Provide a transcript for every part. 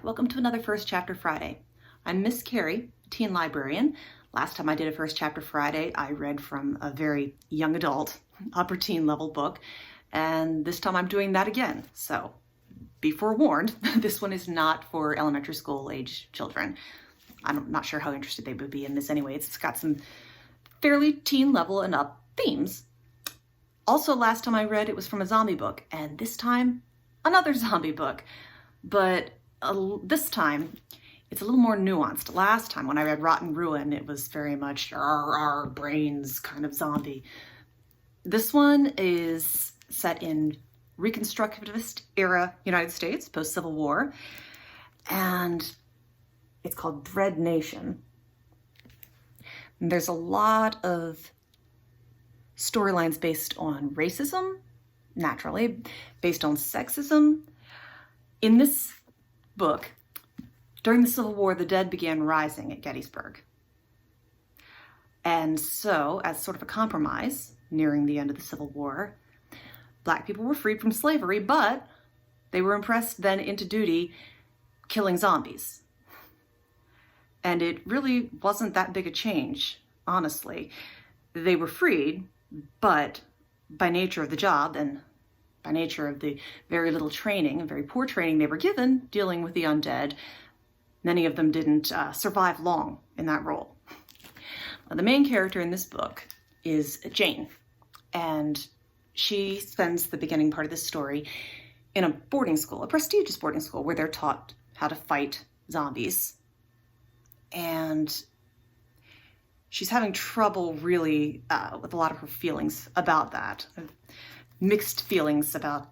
welcome to another First Chapter Friday. I'm Miss Carrie, teen librarian. Last time I did a First Chapter Friday, I read from a very young adult, upper teen level book, and this time I'm doing that again. So be forewarned, this one is not for elementary school age children. I'm not sure how interested they would be in this anyway. It's got some fairly teen level and up themes. Also, last time I read, it was from a zombie book, and this time, another zombie book. But this time, it's a little more nuanced. Last time, when I read Rotten Ruin, it was very much our brains kind of zombie. This one is set in Reconstructivist era United States, post-Civil War, and it's called Dread Nation. And there's a lot of storylines based on racism, naturally, based on sexism. In this book, during the Civil War, the dead began rising at Gettysburg. And so, as sort of a compromise, nearing the end of the Civil War, Black people were freed from slavery, but they were impressed then into duty killing zombies. And it really wasn't that big a change, honestly. They were freed, but by nature of the job and by nature of the very little training and very poor training they were given dealing with the undead, many of them didn't survive long in that role. Now, the main character in this book is Jane, and she spends the beginning part of this story in a boarding school, a prestigious boarding school, where they're taught how to fight zombies. And she's having trouble really with a lot of her feelings about that. Mixed feelings about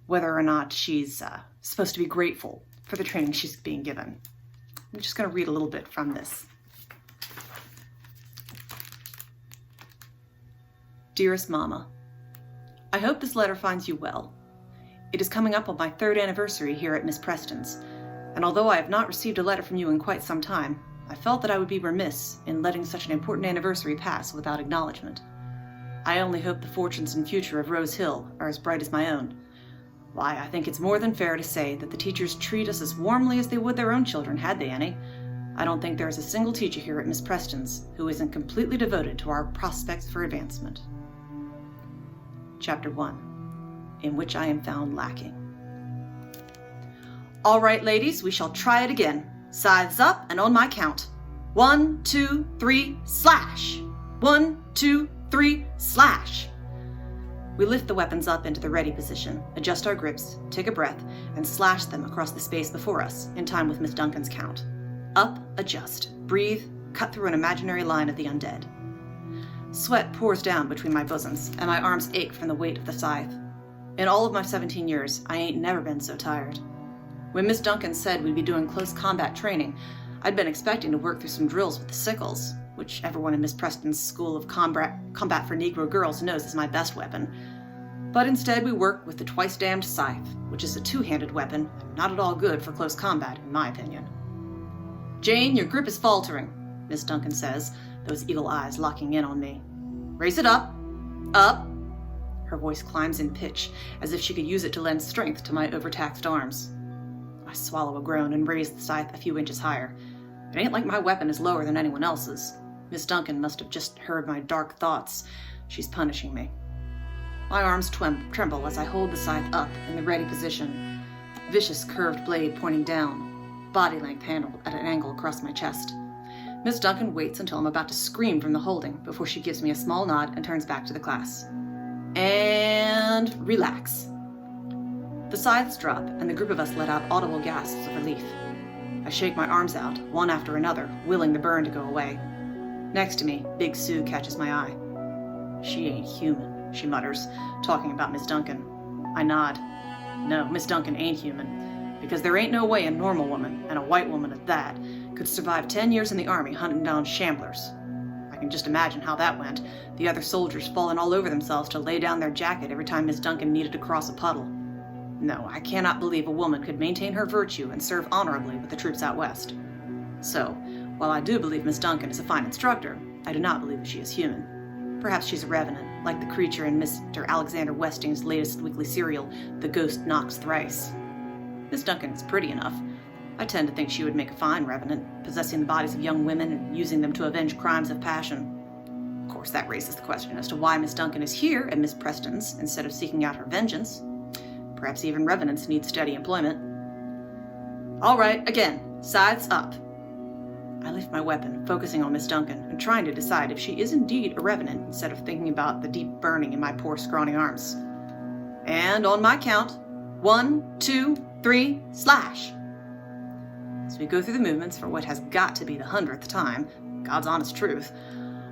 whether or not she's supposed to be grateful for the training she's being given. I'm just going to read a little bit from this. Dearest Mama, I hope this letter finds you well. It is coming up on my 3rd anniversary here at Miss Preston's, and although I have not received a letter from you in quite some time, I felt that I would be remiss in letting such an important anniversary pass without acknowledgement. I only hope the fortunes and future of Rose Hill are as bright as my own. Why, I think it's more than fair to say that the teachers treat us as warmly as they would their own children, had they any. I don't think there is a single teacher here at Miss Preston's who isn't completely devoted to our prospects for advancement. Chapter 1, in which I am found lacking. All right, ladies, we shall try it again. Scythes up and on my count. 1, 2, 3, slash! 1, 2, 3, slash! We lift the weapons up into the ready position, adjust our grips, take a breath, and slash them across the space before us, in time with Miss Duncan's count. Up, adjust, breathe, cut through an imaginary line of the undead. Sweat pours down between my bosoms, and my arms ache from the weight of the scythe. In all of my 17 years, I ain't never been so tired. When Miss Duncan said we'd be doing close combat training, I'd been expecting to work through some drills with the sickles, which everyone in Miss Preston's School of Combat for Negro Girls knows is my best weapon. But instead we work with the twice-damned scythe, which is a two-handed weapon, and not at all good for close combat, in my opinion. Jane, your grip is faltering, Miss Duncan says, those evil eyes locking in on me. Raise it up. Up. Her voice climbs in pitch, as if she could use it to lend strength to my overtaxed arms. I swallow a groan and raise the scythe a few inches higher. It ain't like my weapon is lower than anyone else's. Miss Duncan must have just heard my dark thoughts. She's punishing me. My arms tremble as I hold the scythe up in the ready position, vicious curved blade pointing down, body length handled at an angle across my chest. Miss Duncan waits until I'm about to scream from the holding before she gives me a small nod and turns back to the class. And relax. The scythes drop, and the group of us let out audible gasps of relief. I shake my arms out, one after another, willing the burn to go away. Next to me, Big Sue catches my eye. She ain't human, she mutters, talking about Miss Duncan. I nod. No, Miss Duncan ain't human, because there ain't no way a normal woman, and a white woman at that, could survive 10 years in the army hunting down shamblers. I can just imagine how that went, the other soldiers falling all over themselves to lay down their jacket every time Miss Duncan needed to cross a puddle. No, I cannot believe a woman could maintain her virtue and serve honorably with the troops out west. So, while I do believe Miss Duncan is a fine instructor, I do not believe that she is human. Perhaps she's a revenant, like the creature in Mr. Alexander Westing's latest weekly serial, The Ghost Knocks Thrice. Miss Duncan is pretty enough. I tend to think she would make a fine revenant, possessing the bodies of young women and using them to avenge crimes of passion. Of course, that raises the question as to why Miss Duncan is here at Miss Preston's instead of seeking out her vengeance. Perhaps even revenants need steady employment. All right, again, scythes up. I lift my weapon, focusing on Miss Duncan and trying to decide if she is indeed a revenant instead of thinking about the deep burning in my poor scrawny arms. And on my count, 1, 2, 3, slash! As we go through the movements for what has got to be the 100th time, God's honest truth,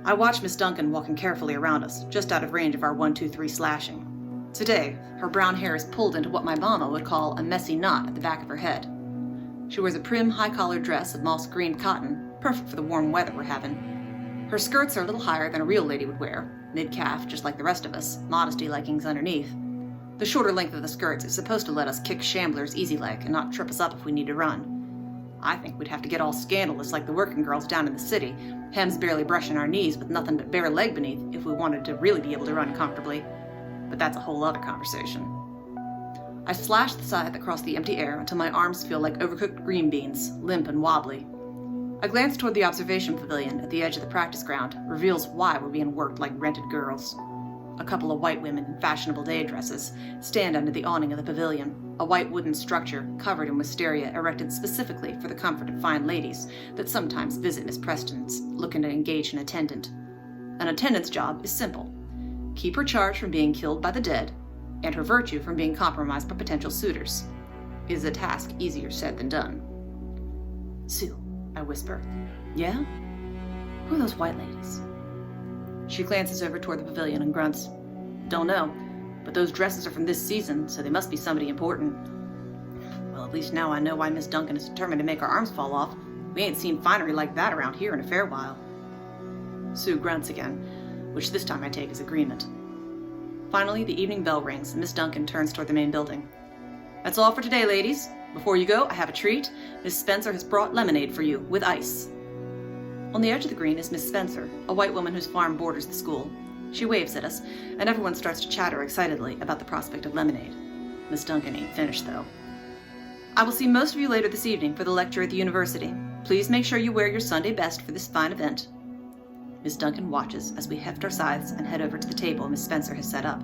I watch Miss Duncan walking carefully around us, just out of range of our 1, 2, 3 slashing. Today, her brown hair is pulled into what my mama would call a messy knot at the back of her head. She wears a prim, high-collared dress of moss green cotton, perfect for the warm weather we're having. Her skirts are a little higher than a real lady would wear, mid-calf, just like the rest of us, modesty leggings underneath. The shorter length of the skirts is supposed to let us kick Shambler's easy leg and not trip us up if we need to run. I think we'd have to get all scandalous like the working girls down in the city, hems barely brushing our knees with nothing but bare leg beneath if we wanted to really be able to run comfortably. But that's a whole other conversation. I slash the scythe across the empty air until my arms feel like overcooked green beans, limp and wobbly. A glance toward the observation pavilion at the edge of the practice ground reveals why we're being worked like rented girls. A couple of white women in fashionable day dresses stand under the awning of the pavilion, a white wooden structure covered in wisteria erected specifically for the comfort of fine ladies that sometimes visit Miss Preston's looking to engage an attendant. An attendant's job is simple. Keep her charge from being killed by the dead, and her virtue from being compromised by potential suitors. It is a task easier said than done. Sue, I whisper. Yeah? Who are those white ladies? She glances over toward the pavilion and grunts. Don't know, but those dresses are from this season, so they must be somebody important. Well, at least now I know why Miss Duncan is determined to make our arms fall off. We ain't seen finery like that around here in a fair while. Sue grunts again, which this time I take as agreement. Finally, the evening bell rings and Miss Duncan turns toward the main building. That's all for today, ladies. Before you go, I have a treat. Miss Spencer has brought lemonade for you, with ice. On the edge of the green is Miss Spencer, a white woman whose farm borders the school. She waves at us, and everyone starts to chatter excitedly about the prospect of lemonade. Miss Duncan ain't finished, though. I will see most of you later this evening for the lecture at the university. Please make sure you wear your Sunday best for this fine event. Miss Duncan watches as we heft our scythes and head over to the table Miss Spencer has set up.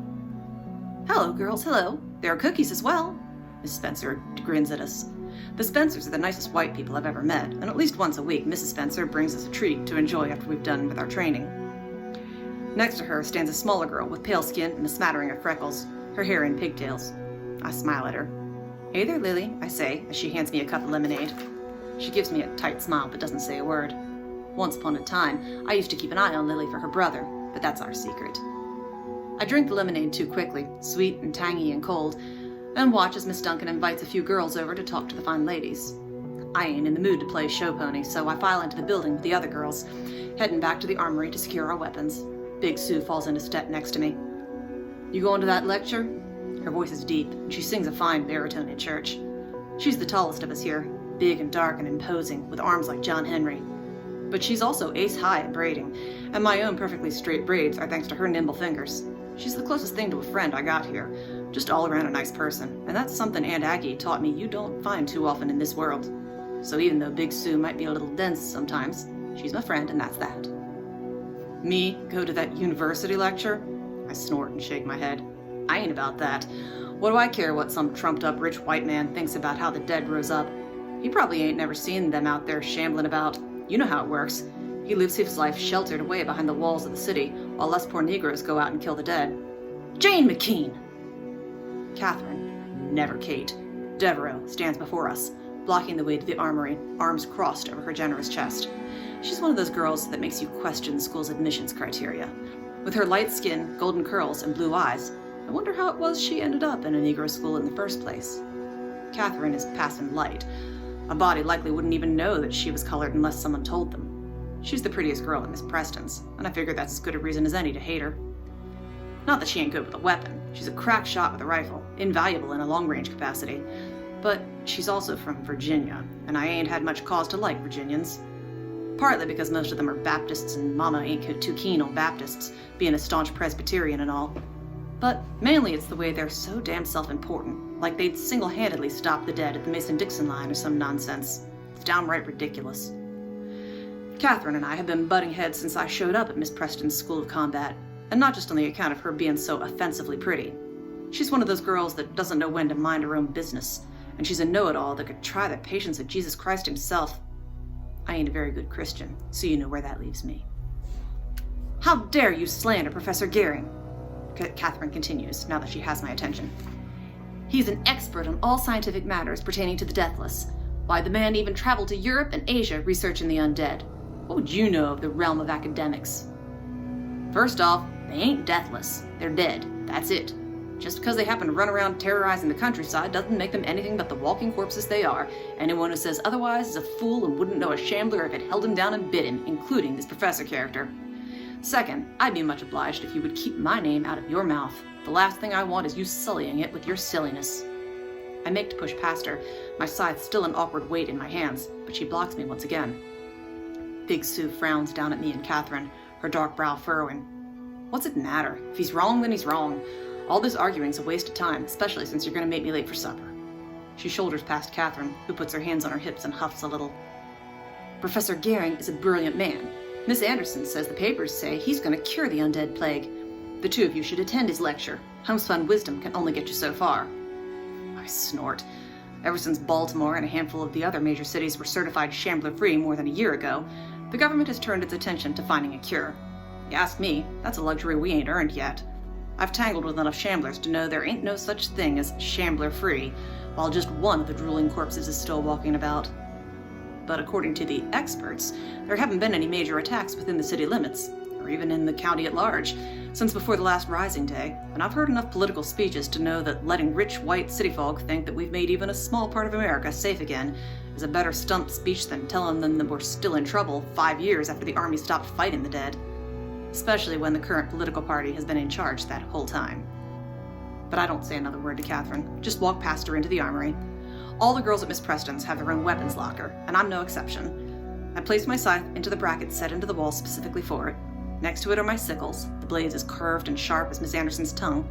Hello, girls, hello. There are cookies as well. Miss Spencer grins at us. The Spencers are the nicest white people I've ever met, and at least once a week Mrs. Spencer brings us a treat to enjoy after we've done with our training. Next to her stands a smaller girl with pale skin and a smattering of freckles, her hair in pigtails. I smile at her. Hey there, Lily, I say, as she hands me a cup of lemonade. She gives me a tight smile but doesn't say a word. Once upon a time, I used to keep an eye on Lily for her brother, but that's our secret. I drink the lemonade too quickly, sweet and tangy and cold, and watch as Miss Duncan invites a few girls over to talk to the fine ladies. I ain't in the mood to play show pony, so I file into the building with the other girls, heading back to the armory to secure our weapons. Big Sue falls into step next to me. You going to that lecture? Her voice is deep, and she sings a fine baritone in church. She's the tallest of us here, big and dark and imposing, with arms like John Henry. But she's also ace-high at braiding, and my own perfectly straight braids are thanks to her nimble fingers. She's the closest thing to a friend I got here, just all around a nice person, and that's something Aunt Aggie taught me you don't find too often in this world. So even though Big Sue might be a little dense sometimes, she's my friend, and that's that. Me go to that university lecture? I snort and shake my head. I ain't about that. What do I care what some trumped-up rich white man thinks about how the dead rose up? He probably ain't never seen them out there shambling about. You know how it works. He lives his life sheltered away behind the walls of the city, while us poor Negroes go out and kill the dead. Jane McKean! Catherine, never Kate, Devereaux stands before us, blocking the way to the armory, arms crossed over her generous chest. She's one of those girls that makes you question the school's admissions criteria. With her light skin, golden curls, and blue eyes, I wonder how it was she ended up in a Negro school in the first place. Catherine is passing light. A body likely wouldn't even know that she was colored unless someone told them. She's the prettiest girl at Miss Preston's, and I figure that's as good a reason as any to hate her. Not that she ain't good with a weapon. She's a crack shot with a rifle, invaluable in a long-range capacity. But she's also from Virginia, and I ain't had much cause to like Virginians. Partly because most of them are Baptists, and Mama ain't too keen on Baptists, being a staunch Presbyterian and all. But mainly it's the way they're so damn self-important, like they'd single-handedly stop the dead at the Mason-Dixon line or some nonsense. It's downright ridiculous. Catherine and I have been butting heads since I showed up at Miss Preston's School of Combat, and not just on the account of her being so offensively pretty. She's one of those girls that doesn't know when to mind her own business, and she's a know-it-all that could try the patience of Jesus Christ himself. I ain't a very good Christian, so you know where that leaves me. How dare you slander Professor Gehring? Catherine continues, now that she has my attention. He's an expert on all scientific matters pertaining to the deathless. Why, the man even traveled to Europe and Asia researching the undead. What would you know of the realm of academics? First off, they ain't deathless. They're dead. That's it. Just because they happen to run around terrorizing the countryside doesn't make them anything but the walking corpses they are. Anyone who says otherwise is a fool and wouldn't know a shambler if it held him down and bit him, including this professor character. Second, I'd be much obliged if you would keep my name out of your mouth. The last thing I want is you sullying it with your silliness. I make to push past her, my scythe still an awkward weight in my hands, but she blocks me once again. Big Sue frowns down at me and Catherine, her dark brow furrowing. What's it matter? If he's wrong, then he's wrong. All this arguing's a waste of time, especially since you're going to make me late for supper. She shoulders past Catherine, who puts her hands on her hips and huffs a little. Professor Gehring is a brilliant man. Miss Anderson says the papers say he's going to cure the undead plague. The two of you should attend his lecture. Homespun wisdom can only get you so far. I snort. Ever since Baltimore and a handful of the other major cities were certified shambler-free more than a year ago, the government has turned its attention to finding a cure. You ask me, that's a luxury we ain't earned yet. I've tangled with enough shamblers to know there ain't no such thing as shambler-free, while just one of the drooling corpses is still walking about. But according to the experts, there haven't been any major attacks within the city limits, or even in the county at large, since before the last Rising Day, and I've heard enough political speeches to know that letting rich white city folk think that we've made even a small part of America safe again is a better stump speech than telling them that we're still in trouble 5 years after the army stopped fighting the dead, especially when the current political party has been in charge that whole time. But I don't say another word to Catherine, just walk past her into the armory. All the girls at Miss Preston's have their own weapons locker, and I'm no exception. I place my scythe into the bracket set into the wall specifically for it. Next to it are my sickles, the blades as curved and sharp as Miss Anderson's tongue.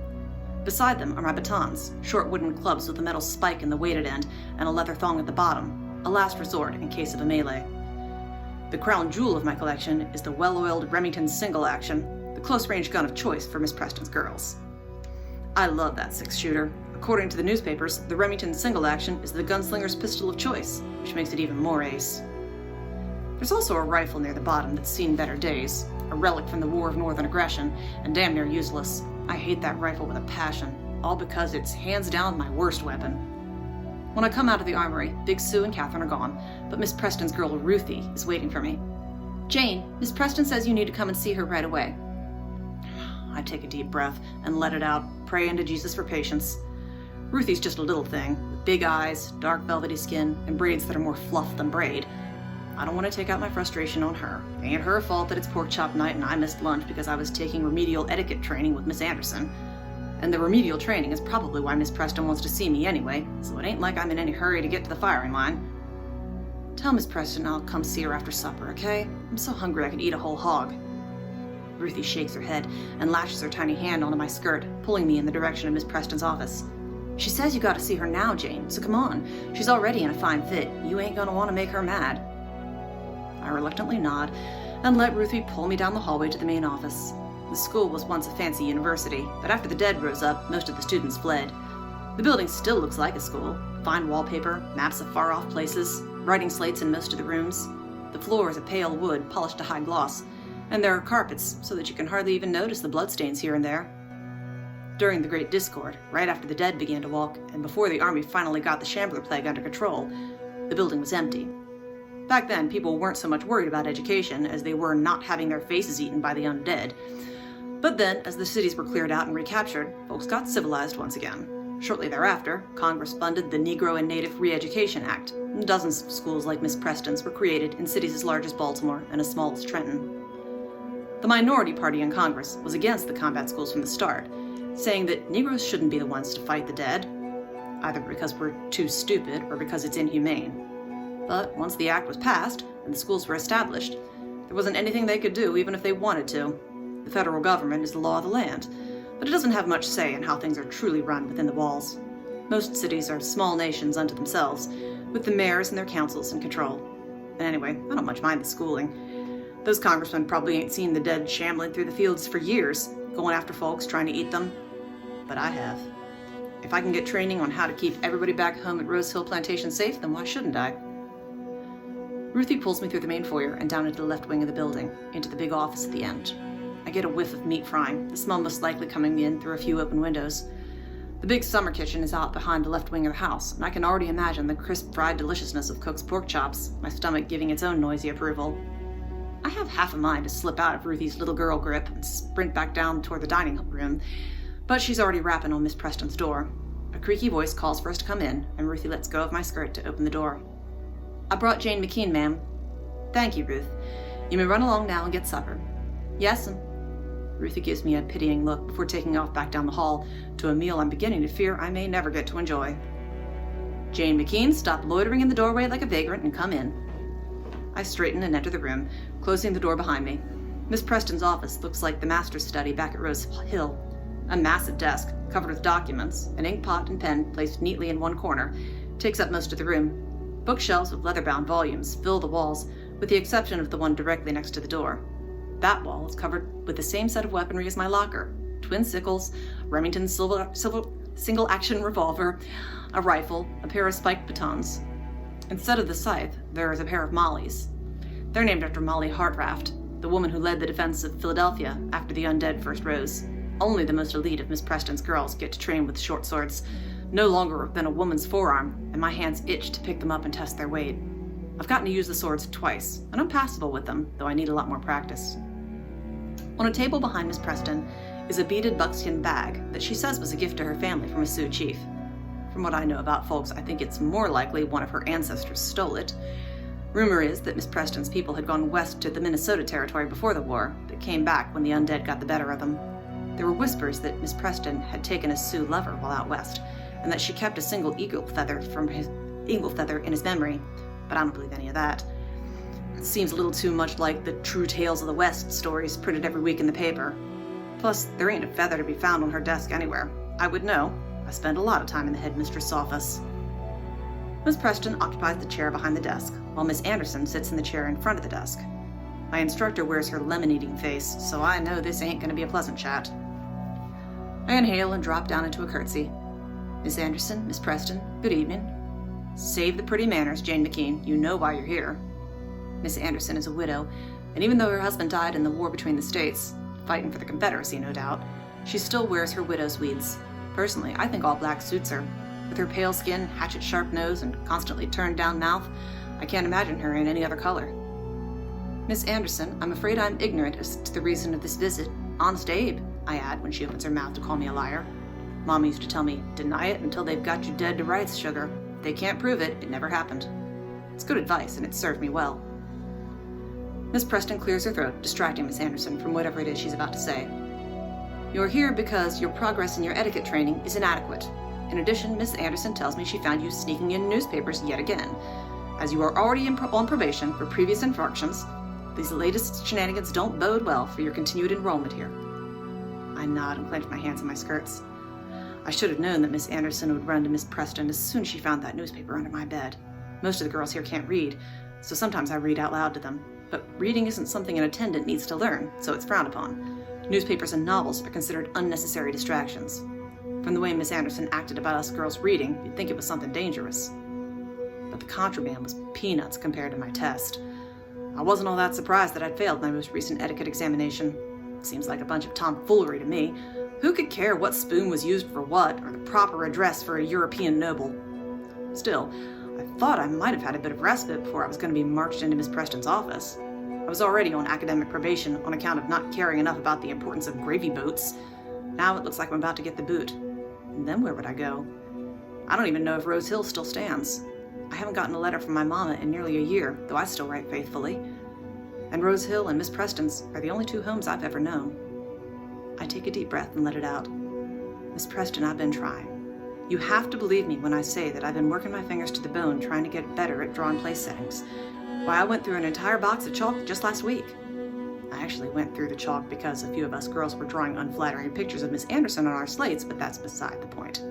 Beside them are my batons, short wooden clubs with a metal spike in the weighted end and a leather thong at the bottom, a last resort in case of a melee. The crown jewel of my collection is the well-oiled Remington single-action, the close-range gun of choice for Miss Preston's girls. I love that six-shooter. According to the newspapers, the Remington single-action is the gunslinger's pistol of choice, which makes it even more ace. There's also a rifle near the bottom that's seen better days, a relic from the War of Northern Aggression, and damn near useless. I hate that rifle with a passion, all because it's hands down my worst weapon. When I come out of the armory, Big Sue and Catherine are gone, but Miss Preston's girl Ruthie is waiting for me. Jane, Miss Preston says you need to come and see her right away. I take a deep breath and let it out, praying to Jesus for patience. Ruthie's just a little thing, with big eyes, dark velvety skin, and braids that are more fluff than braid. I don't want to take out my frustration on her. It ain't her fault that it's pork chop night and I missed lunch because I was taking remedial etiquette training with Miss Anderson. And the remedial training is probably why Miss Preston wants to see me anyway, so it ain't like I'm in any hurry to get to the firing line. Tell Miss Preston I'll come see her after supper, okay? I'm so hungry I could eat a whole hog. Ruthie shakes her head and lashes her tiny hand onto my skirt, pulling me in the direction of Miss Preston's office. She says you gotta see her now, Jane, so come on. She's already in a fine fit. You ain't gonna want to make her mad. I reluctantly nod and let Ruthie pull me down the hallway to the main office. The school was once a fancy university, but after the dead rose up, most of the students fled. The building still looks like a school. Fine wallpaper, maps of far-off places, writing slates in most of the rooms. The floor is a pale wood, polished to high gloss, and there are carpets so that you can hardly even notice the bloodstains here and there. During the Great Discord, right after the dead began to walk, and before the army finally got the Shambler Plague under control, the building was empty. Back then, people weren't so much worried about education as they were not having their faces eaten by the undead. But then, as the cities were cleared out and recaptured, folks got civilized once again. Shortly thereafter, Congress funded the Negro and Native Re-Education Act. Dozens of schools like Miss Preston's were created in cities as large as Baltimore and as small as Trenton. The minority party in Congress was against the combat schools from the start, saying that Negroes shouldn't be the ones to fight the dead, either because we're too stupid or because it's inhumane. But once the act was passed and the schools were established, there wasn't anything they could do even if they wanted to. The federal government is the law of the land. but it doesn't have much say in how things are truly run within the walls. Most cities are small nations unto themselves, with the mayors and their councils in control. And anyway, I don't much mind the schooling. Those congressmen probably ain't seen the dead shambling through the fields for years, going after folks trying to eat them. But I have. If I can get training on how to keep everybody back home at Rose Hill Plantation safe, then why shouldn't I? Ruthie pulls me through the main foyer and down into the left wing of the building, into the big office at the end. I get a whiff of meat frying, the smell most likely coming in through a few open windows. The big summer kitchen is out behind the left wing of the house, and I can already imagine the crisp fried deliciousness of cook's pork chops, my stomach giving its own noisy approval. I have half a mind to slip out of Ruthie's little girl grip and sprint back down toward the dining room, but she's already rapping on Miss Preston's door. A creaky voice calls for us to come in, and Ruthie lets go of my skirt to open the door. "I brought Jane McKean, ma'am." "Thank you, Ruth. You may run along now and get supper." "Yes'm." Ruthie gives me a pitying look before taking off back down the hall to a meal I'm beginning to fear I may never get to enjoy. "Jane McKean, stop loitering in the doorway like a vagrant and come in." I straighten and enter the room, closing the door behind me. Miss Preston's office looks like the master's study back at Rose Hill. A massive desk, covered with documents, an ink pot and pen placed neatly in one corner, takes up most of the room. Bookshelves with leather-bound volumes fill the walls, with the exception of the one directly next to the door. That wall is covered with the same set of weaponry as my locker: twin sickles, Remington's single-action revolver, a rifle, a pair of spiked batons. Instead of the scythe, there is a pair of mollies. They're named after Molly Hartraft, the woman who led the defense of Philadelphia after the undead first rose. Only the most elite of Miss Preston's girls get to train with short swords, no longer than a woman's forearm, and my hands itch to pick them up and test their weight. I've gotten to use the swords twice, and I'm passable with them, though I need a lot more practice. On a table behind Miss Preston is a beaded buckskin bag that she says was a gift to her family from a Sioux chief. From what I know about folks, I think it's more likely one of her ancestors stole it. Rumor is that Miss Preston's people had gone west to the Minnesota Territory before the war, but came back when the undead got the better of them. There were whispers that Miss Preston had taken a Sioux lover while out west, and that she kept a single eagle feather in his memory, but I don't believe any of that. It seems a little too much like the True Tales of the West stories printed every week in the paper. Plus, there ain't a feather to be found on her desk anywhere. I would know. I spend a lot of time in the headmistress' office. Miss Preston occupies the chair behind the desk, while Miss Anderson sits in the chair in front of the desk. My instructor wears her lemon-eating face, so I know this ain't going to be a pleasant chat. I inhale and drop down into a curtsy. "Miss Anderson, Miss Preston, good evening." "Save the pretty manners, Jane McKean. You know why you're here." Miss Anderson is a widow, and even though her husband died in the war between the states, fighting for the Confederacy, no doubt, she still wears her widow's weeds. Personally, I think all black suits her. With her pale skin, hatchet-sharp nose, and constantly turned-down mouth, I can't imagine her in any other color. "Miss Anderson, I'm afraid I'm ignorant as to the reason of this visit. Honest Abe," I add when she opens her mouth to call me a liar. Mom used to tell me, "Deny it until they've got you dead to rights, sugar. If they can't prove it, it never happened." It's good advice, and it served me well. Miss Preston clears her throat, distracting Miss Anderson from whatever it is she's about to say. "You're here because your progress in your etiquette training is inadequate. In addition, Miss Anderson tells me she found you sneaking in newspapers yet again. As you are already on probation for previous infractions, these latest shenanigans don't bode well for your continued enrollment here." I nod and clench my hands in my skirts. I should have known that Miss Anderson would run to Miss Preston as soon as she found that newspaper under my bed. Most of the girls here can't read, so sometimes I read out loud to them. But reading isn't something an attendant needs to learn, so it's frowned upon. Newspapers and novels are considered unnecessary distractions. From the way Miss Anderson acted about us girls reading, you'd think it was something dangerous. But the contraband was peanuts compared to my test. I wasn't all that surprised that I'd failed my most recent etiquette examination. Seems like a bunch of tomfoolery to me. Who could care what spoon was used for what, or the proper address for a European noble? Still, I thought I might have had a bit of respite before I was going to be marched into Miss Preston's office. I was already on academic probation on account of not caring enough about the importance of gravy boats. Now it looks like I'm about to get the boot. And then where would I go? I don't even know if Rose Hill still stands. I haven't gotten a letter from my mama in nearly a year, though I still write faithfully. And Rose Hill and Miss Preston's are the only two homes I've ever known. I take a deep breath and let it out. "Miss Preston, I've been trying. You have to believe me when I say that I've been working my fingers to the bone trying to get better at drawn place settings. Why, I went through an entire box of chalk just last week. I I actually went through the chalk because a few of us girls were drawing unflattering pictures of Miss Anderson on our slates, but that's beside the point.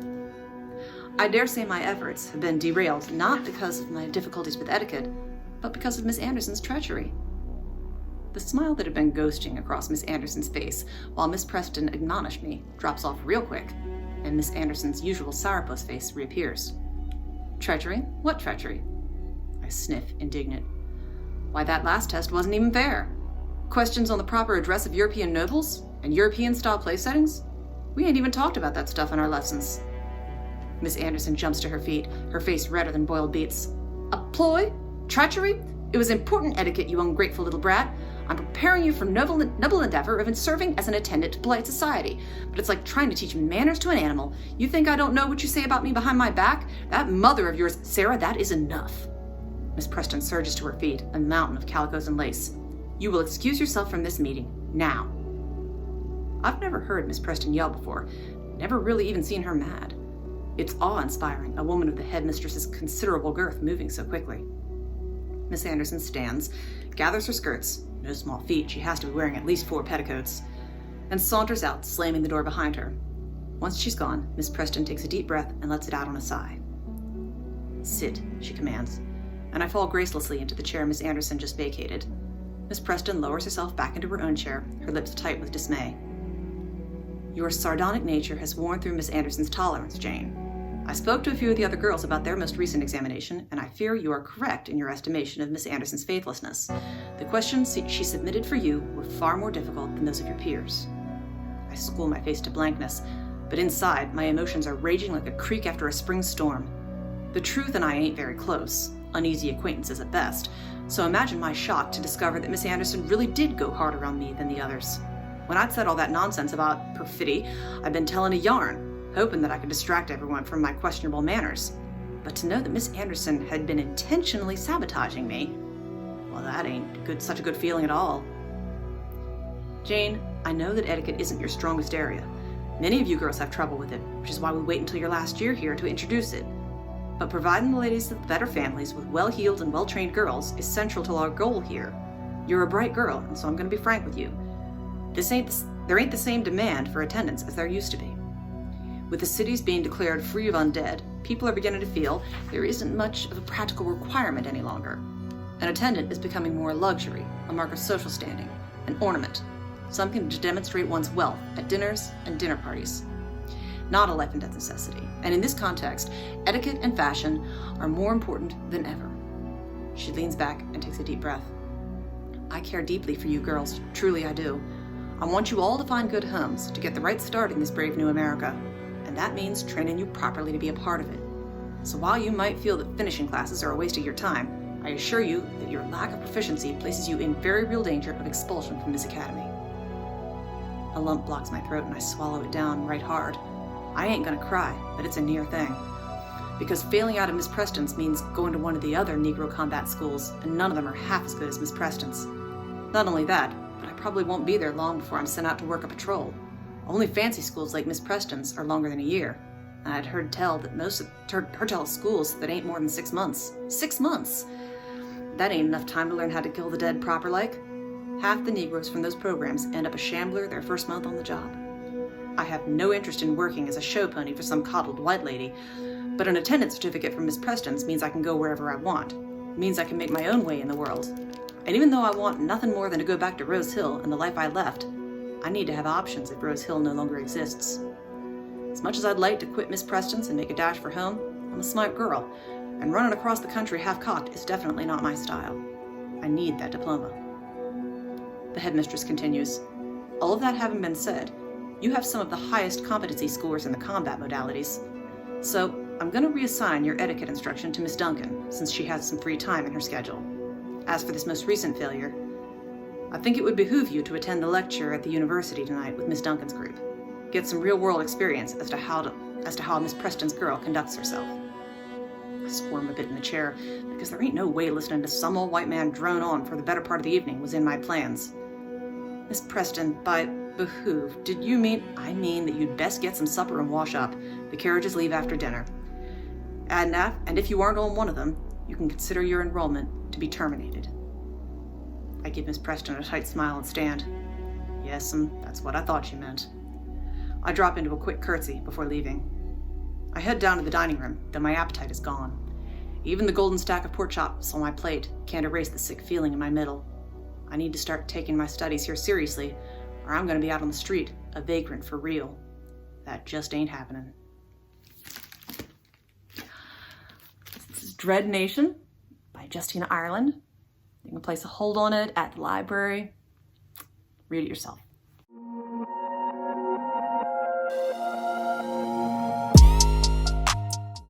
I dare say my efforts have been derailed not because of my difficulties with etiquette, but because of Miss Anderson's treachery. The smile that had been ghosting across Miss Anderson's face while Miss Preston admonished me drops off real quick, and Miss Anderson's usual sourpuss face reappears. Treachery? What treachery? I sniff, indignant. Why, that last test wasn't even fair. Questions on the proper address of European nobles and European-style place settings? We ain't even talked about that stuff in our lessons. Miss Anderson jumps to her feet, her face redder than boiled beets. A ploy? Treachery? It was important etiquette, you ungrateful little brat. I'm preparing you for noble endeavor of serving as an attendant to polite society. But it's like trying to teach manners to an animal. You think I don't know what you say about me behind my back? That mother of yours, Sarah, that is enough. Miss Preston surges to her feet, a mountain of calicos and lace. You will excuse yourself from this meeting, now. I've never heard Miss Preston yell before, never really even seen her mad. It's awe-inspiring, a woman of the headmistress's considerable girth moving so quickly. Miss Anderson stands, gathers her skirts, no small feat, she has to be wearing at least 4 petticoats, and saunters out, slamming the door behind her. Once she's gone, Miss Preston takes a deep breath and lets it out on a sigh. Sit, she commands, and I fall gracelessly into the chair Miss Anderson just vacated. Miss Preston lowers herself back into her own chair, her lips tight with dismay. Your sardonic nature has worn through Miss Anderson's tolerance, Jane. I spoke to a few of the other girls about their most recent examination, and I fear you are correct in your estimation of Miss Anderson's faithlessness. The questions she submitted for you were far more difficult than those of your peers. I school my face to blankness, but inside, my emotions are raging like a creek after a spring storm. The truth and I ain't very close, uneasy acquaintances at best, so imagine my shock to discover that Miss Anderson really did go harder on me than the others. When I'd said all that nonsense about perfidy, I'd been telling a yarn, hoping that I could distract everyone from my questionable manners. But to know that Miss Anderson had been intentionally sabotaging me, well, that ain't such a good feeling at all. Jane, I know that etiquette isn't your strongest area. Many of you girls have trouble with it, which is why we wait until your last year here to introduce it. But providing the ladies of better families with well-heeled and well-trained girls is central to our goal here. You're a bright girl, and so I'm going to be frank with you. There ain't the same demand for attendance as there used to be. With the cities being declared free of undead, people are beginning to feel there isn't much of a practical requirement any longer. An attendant is becoming more a luxury, a mark of social standing, an ornament, something to demonstrate one's wealth at dinners and dinner parties. Not a life and death necessity, and in this context, etiquette and fashion are more important than ever. She leans back and takes a deep breath. I care deeply for you girls, truly I do. I want you all to find good homes, to get the right start in this brave new America. And that means training you properly to be a part of it. So while you might feel that finishing classes are a waste of your time, I assure you that your lack of proficiency places you in very real danger of expulsion from this academy. A lump blocks my throat and I swallow it down right hard. I ain't gonna cry, but it's a near thing. Because failing out of Miss Preston's means going to one of the other Negro combat schools, and none of them are half as good as Miss Preston's. Not only that, but I probably won't be there long before I'm sent out to work a patrol. Only fancy schools like Miss Preston's are longer than a year, and I'd heard tell that most of her tell schools that ain't more than 6 months. 6 months! That ain't enough time to learn how to kill the dead proper like. Half the Negroes from those programs end up a shambler their first month on the job. I have no interest in working as a show pony for some coddled white lady, but an attendance certificate from Miss Preston's means I can go wherever I want. It means I can make my own way in the world. And even though I want nothing more than to go back to Rose Hill and the life I left, I need to have options if Rose Hill no longer exists. As much as I'd like to quit Miss Preston's and make a dash for home, I'm a smart girl, and running across the country half-cocked is definitely not my style. I need that diploma. The headmistress continues. All of that having been said, you have some of the highest competency scores in the combat modalities. So I'm going to reassign your etiquette instruction to Miss Duncan, since she has some free time in her schedule. As for this most recent failure, I think it would behoove you to attend the lecture at the university tonight with Miss Duncan's group. Get some real-world experience as to how Miss Preston's girl conducts herself. I squirm a bit in the chair, because there ain't no way listening to some old white man drone on for the better part of the evening was in my plans. Miss Preston, by behoove, did you mean? I mean that you'd best get some supper and wash up. The carriages leave after dinner. And if you aren't on one of them, you can consider your enrollment to be terminated. I I give Miss Preston a tight smile and stand. Yes'm, that's what I thought she meant. I drop into a quick curtsy before leaving. I head down to the dining room, though my appetite is gone. Even the golden stack of pork chops on my plate can't erase the sick feeling in my middle. I need to start taking my studies here seriously, or I'm going to be out on the street, a vagrant for real. That just ain't happening. This is Dread Nation by Justina Ireland. You can place a hold on it at the library. Read it yourself.